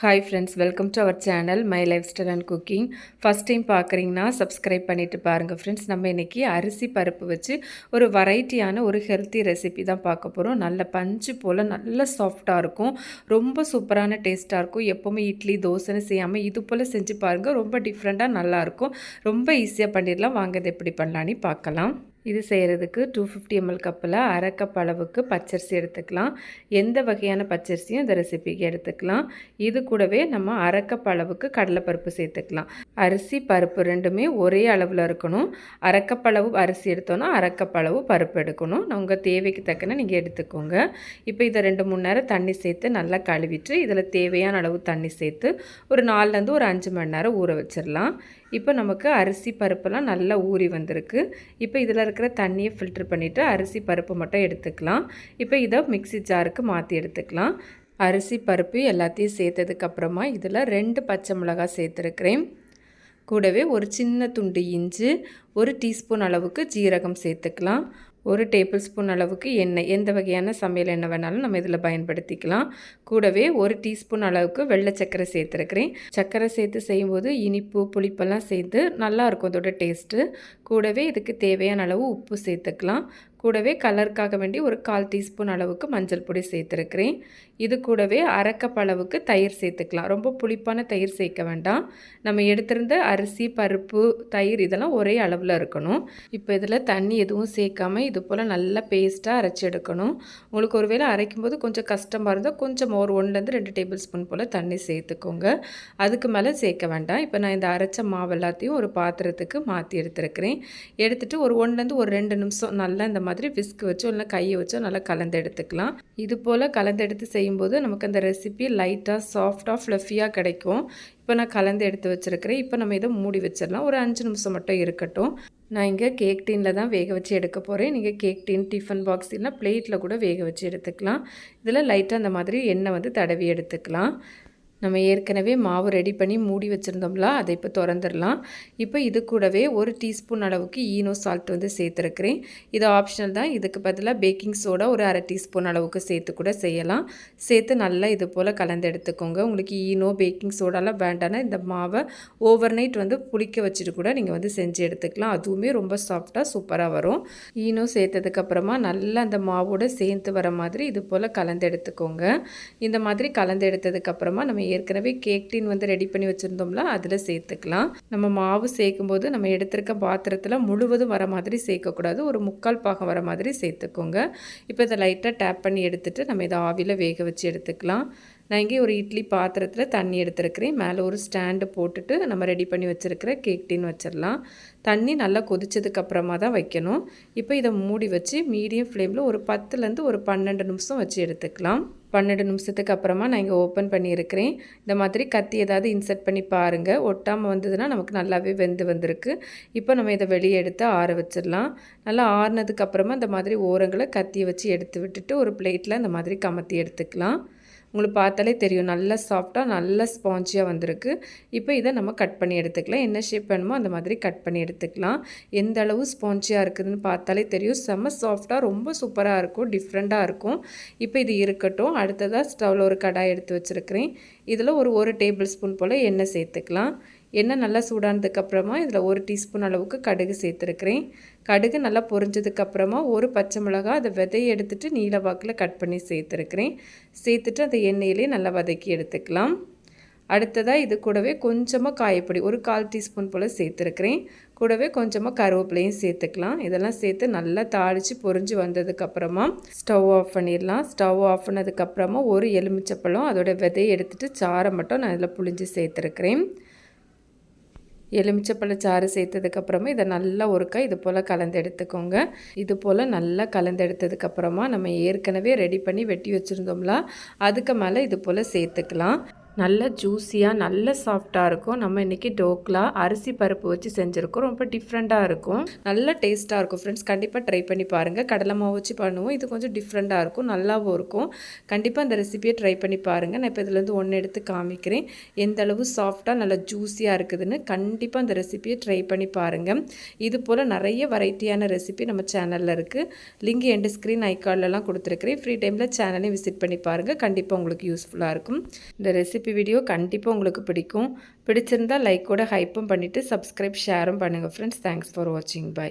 Hi friends, welcome to our channel my lifestyle and cooking. First time பார்க்குறீங்கன்னா subscribe பண்ணிவிட்டு பாருங்கள் friends. நம்ம இன்றைக்கி அரிசி பருப்பு வச்சு ஒரு வெரைட்டியான ஒரு ஹெல்த்தி ரெசிபி தான் பார்க்க போகிறோம். நல்ல பஞ்சு போல் நல்ல சாஃப்டாக இருக்கும், ரொம்ப சூப்பரான டேஸ்ட்டாக இருக்கும். எப்போவுமே இட்லி தோசைன்னு செய்யாமல் இது போல் செஞ்சு பாருங்கள், ரொம்ப டிஃப்ரெண்ட்டாக நல்லாயிருக்கும். ரொம்ப ஈஸியாக பண்ணிடலாம். வாங்க இது எப்படி பண்ணலான்னு பார்க்கலாம். இது செய்கிறதுக்கு 250 ml கப்பில் அரை கப் அளவுக்கு பச்சரிசி எடுத்துக்கலாம். எந்த வகையான பச்சரிசியும் இந்த ரெசிபிக்கு எடுத்துக்கலாம். இது கூடவே நம்ம அரை கப் அளவுக்கு கடலைப்பருப்பு சேர்த்துக்கலாம். அரிசி பருப்பு ரெண்டுமே ஒரே அளவில் இருக்கணும். அரை கப் அளவு அரிசி எடுத்தோன்னா அரை கப் அளவு பருப்பு எடுக்கணும். உங்கள் தேவைக்கு தக்கன நீங்கள் எடுத்துக்கோங்க. இப்போ இதை 2-3 நேரம் தண்ணி சேர்த்து நல்லா கழுவிட்டு இதில் தேவையான அளவு தண்ணி சேர்த்து ஒரு 4லேருந்து ஒரு 5 மணி நேரம் ஊற வச்சிடலாம். இப்போ நமக்கு அரிசி பருப்பெல்லாம் நல்லா ஊறி வந்திருக்கு. இப்போ இதில் இருக்கிற தண்ணியை ஃபில்டர் பண்ணிவிட்டு அரிசி பருப்பு மட்டும் எடுத்துக்கலாம். இப்போ இதை மிக்ஸி ஜாருக்கு மாற்றி எடுத்துக்கலாம். அரிசி பருப்பு எல்லாத்தையும் சேர்த்ததுக்கப்புறமா இதில் 2 பச்சை மிளகாய் சேர்த்துருக்கிறேன். கூடவே ஒரு சின்ன துண்டு இஞ்சி, 1 டீஸ்பூன் அளவுக்கு ஜீரகம் சேர்த்துக்கலாம். 1 டேபிள் ஸ்பூன் அளவுக்கு எண்ணெய், எந்த வகையான சமையல் எண்ணெய் வேணாலும் நம்ம இதில் பயன்படுத்திக்கலாம். கூடவே 1 டீஸ்பூன் அளவுக்கு வெள்ளை சர்க்கரை சேர்த்துருக்கிறேன். சர்க்கரை சேர்த்து செய்யும்போது இனிப்பு புளிப்பெல்லாம் சேர்த்து நல்லாயிருக்கும் இதோட டேஸ்ட்டு. கூடவே இதுக்கு தேவையான அளவு உப்பு சேர்த்துக்கலாம். கூடவே கலருக்காக வேண்டி ஒரு 1/4 டீஸ்பூன் அளவுக்கு மஞ்சள் பொடி சேர்த்துருக்கிறேன். இது கூடவே அரை கப் அளவுக்கு தயிர் சேர்த்துக்கலாம். ரொம்ப புளிப்பான தயிர் சேர்க்க வேண்டாம். நம்ம எடுத்திருந்த அரிசி பருப்பு தயிர் இதெல்லாம் ஒரே அளவில் இருக்கணும். இப்போ இதில் தண்ணி எதுவும் சேர்க்காமல் இது போல் நல்லா பேஸ்ட்டாக அரைச்சி எடுக்கணும். உங்களுக்கு ஒருவேளை அரைக்கும்போது கொஞ்சம் கஷ்டமாக இருந்தால் கொஞ்சம் ஒரு 1-2 டேபிள் ஸ்பூன் போல் தண்ணி சேர்த்துக்கோங்க. அதுக்கு மேலே சேர்க்க வேண்டாம். இப்போ நான் இந்த அரைச்ச மாவு எல்லாத்தையும் ஒரு பாத்திரத்துக்கு மாற்றி எடுத்துருக்கிறேன். எடுத்துகிட்டு ஒரு 1-2 நிமிஷம் நல்லா இந்த மாதிரி விஸ்க் வச்சோ இல்லை கையை வச்சோ நல்லா கலந்து எடுத்துக்கலாம். இது போல் கலந்து எடுத்து செய்யும்போது நமக்கு அந்த ரெசிபி லைட்டாக சாஃப்டாக ஃப்ளஃபியாக கிடைக்கும். இப்போ நான் கலந்து எடுத்து வச்சுருக்கிறேன். இப்போ நம்ம இதை மூடி வச்சிடலாம். ஒரு 5 நிமிஷம் மட்டும் இருக்கட்டும். நான் இங்கே கேக் டீனில் தான் வேக வச்சு எடுக்க போகிறேன். நீங்கள் கேக் டீன், டிஃபன் பாக்ஸ் இல்லை பிளேட்டில் கூட வேக வச்சு எடுத்துக்கலாம். இதில் லைட்டாக அந்த மாதிரி எண்ணெய் தடவி எடுத்துக்கலாம். நம்ம ஏற்கனவே மாவு ரெடி பண்ணி மூடி வச்சுருந்தோம்ல, அதை இப்போ திறந்துடலாம். இப்போ இது கூடவே 1 டீஸ்பூன் அளவுக்கு ஈனோ சால்ட் சேர்த்துருக்கிறேன். இது ஆப்ஷனல் தான். இதுக்கு பதிலாக பேக்கிங் சோடா ஒரு அரை டீஸ்பூன் அளவுக்கு சேர்த்து கூட செய்யலாம். சேர்த்து நல்லா இது போல் கலந்து எடுத்துக்கோங்க. உங்களுக்கு ஈனோ பேக்கிங் சோடாலாம் வேண்டாம்னா இந்த மாவை ஓவர் நைட் புளிக்க வச்சுட்டு கூட நீங்கள் செஞ்சு எடுத்துக்கலாம். அதுவுமே ரொம்ப சாஃப்டாக சூப்பராக வரும். ஈனோ சேர்த்ததுக்கப்புறமா நல்லா அந்த மாவோடு சேர்த்து வர மாதிரி இது போல் கலந்து எடுத்துக்கோங்க. இந்த மாதிரி கலந்து எடுத்ததுக்கப்புறமா நம்ம ஏற்கனவே கேக் டீன் ரெடி பண்ணி வச்சுருந்தோம்ல, அதில் சேர்த்துக்கலாம். நம்ம மாவு சேர்க்கும்போது நம்ம எடுத்திருக்க பாத்திரத்தில் முழுவதும் வர மாதிரி சேர்க்கக்கூடாது. ஒரு 3/4 பாகம் வர மாதிரி சேர்த்துக்கோங்க. இப்போ இதை லைட்டாக டேப் பண்ணி எடுத்துகிட்டு நம்ம இதை ஆவியில் வேக வச்சு எடுத்துக்கலாம். நான் இங்கே ஒரு இட்லி பாத்திரத்தில் தண்ணி எடுத்துருக்கிறேன். மேலே ஒரு ஸ்டாண்டு போட்டுட்டு நம்ம ரெடி பண்ணி வச்சுருக்கிற கேக் டீன் வச்சிடலாம். தண்ணி நல்லா கொதிச்சதுக்கப்புறமா தான் வைக்கணும். இப்போ இதை மூடி வச்சு மீடியம் ஃப்ளேமில் ஒரு 10லேருந்து ஒரு 12 நிமிஷம் வச்சு எடுத்துக்கலாம். 12 நிமிஷத்துக்கு அப்புறமா நான் இங்கே ஓப்பன் பண்ணியிருக்கிறேன். இந்த மாதிரி கத்தி ஏதாவது இன்சர்ட் பண்ணி பாருங்கள். ஒட்டாமல் வந்ததுன்னா நமக்கு நல்லாவே வெந்து வந்திருக்கு. இப்போ நம்ம இதை வெளியே எடுத்து ஆற வச்சிடலாம். நல்லா ஆறுனதுக்கப்புறமா இந்த மாதிரி ஓரங்களை கத்தியை வச்சு எடுத்து விட்டுட்டு ஒரு பிளேட்டில் இந்த மாதிரி கமத்தி எடுத்துக்கலாம். உங்களுக்கு பார்த்தாலே தெரியும் நல்லா சாஃப்டாக நல்லா ஸ்பாஞ்சியாக வந்திருக்கு. இப்போ இதை நம்ம கட் பண்ணி எடுத்துக்கலாம். என்ன ஷேப் வேணுமோ அந்த மாதிரி கட் பண்ணி எடுத்துக்கலாம். எந்த அளவு ஸ்பாஞ்சியாக இருக்குதுன்னு பார்த்தாலே தெரியும். செம்ம சாஃப்டாக ரொம்ப சூப்பராக இருக்கும், டிஃப்ரெண்ட்டாக இருக்கும். இப்போ இது இருக்கட்டும். அடுத்ததாக ஸ்டவ்வில் ஒரு கடாய் எடுத்து வச்சுருக்கிறேன். இதில் ஒரு டேபிள் ஸ்பூன் போல் எண்ணெய் சேர்த்துக்கலாம். எண்ணெய் நல்லா சூடானதுக்கப்புறமா இதில் 1 டீஸ்பூன் அளவுக்கு கடுகு சேர்த்துருக்கிறேன். கடுகு நல்லா பொரிஞ்சதுக்கப்புறமா ஒரு பச்சை மிளகாய் அதை விதையை எடுத்துகிட்டு நீல வாக்கில் கட் பண்ணி சேர்த்துருக்கிறேன். சேர்த்துட்டு அந்த எண்ணெயிலே நல்லா வதக்கி எடுத்துக்கலாம். அடுத்ததாக இது கூடவே கொஞ்சமாக காயப்பொடி ஒரு 1/4 டீஸ்பூன் போல் சேர்த்துருக்கிறேன். கூடவே கொஞ்சமாக கருவேப்பிலையும் சேர்த்துக்கலாம். இதெல்லாம் சேர்த்து நல்லா தாளித்து பொரிஞ்சு வந்ததுக்கப்புறமா ஸ்டவ் ஆஃப் பண்ணிடலாம். ஸ்டவ் ஆஃப் பண்ணதுக்கப்புறமா ஒரு எலுமிச்சப்பழம் அதோட விதையை எடுத்துகிட்டு சாறை மட்டும் நான் இதில் புழிஞ்சு சேர்த்துருக்கிறேன். எலுமிச்சப்பழச்சாறு சேர்த்ததுக்கப்புறமா இதை நல்லா ஒருக்கா இது போல் கலந்து எடுத்துக்கோங்க. இது போல் நல்லா கலந்து எடுத்ததுக்கப்புறமா நம்ம ஏற்கனவே ரெடி பண்ணி வெட்டி வச்சுருந்தோம்ல, அதுக்கு மேலே இது போல் சேர்த்துக்கலாம். நல்ல ஜூஸியாக நல்ல சாஃப்டாக இருக்கும். நம்ம இன்றைக்கி டோக்லா அரிசி பருப்பு வச்சு செஞ்சுருக்கோம். ரொம்ப டிஃப்ரெண்ட்டாக இருக்கும், நல்ல டேஸ்ட்டாக இருக்கும். ஃப்ரெண்ட்ஸ் கண்டிப்பாக ட்ரை பண்ணி பாருங்கள். கடலை மாவு வச்சு பண்ணுவோம், இது கொஞ்சம் டிஃப்ரெண்ட்டாக இருக்கும், நல்லாவும் இருக்கும். கண்டிப்பாக அந்த ரெசிபியை ட்ரை பண்ணி பாருங்கள். நான் இப்போ இதுலேருந்து ஒன்று எடுத்து காமிக்கிறேன். எந்த அளவு சாஃப்டாக நல்லா ஜூஸியாக இருக்குதுன்னு. கண்டிப்பாக அந்த ரெசிபியை ட்ரை பண்ணி பாருங்கள். இது போல் நிறைய வெரைட்டியான ரெசிபி நம்ம சேனலில் இருக்குது. லிங்க் எண்ட் ஸ்க்ரீன் ஐகார்ட்லலாம் கொடுத்துருக்கிறேன். ஃப்ரீ டைமில் சேனலையும் விசிட் பண்ணி பாருங்கள். கண்டிப்பாக உங்களுக்கு யூஸ்ஃபுல்லாக இருக்கும். இந்த ரெசிபி ரெசிபி வீடியோ கண்டிப்பாக உங்களுக்கு பிடிக்கும். பிடிச்சிருந்தால் லைக்கோட ஹைப்பும் பண்ணிவிட்டு சப்ஸ்கிரைப் ஷேரும் பண்ணுங்கள் ஃப்ரெண்ட்ஸ். தேங்க்ஸ் ஃபார் வாட்சிங். பை.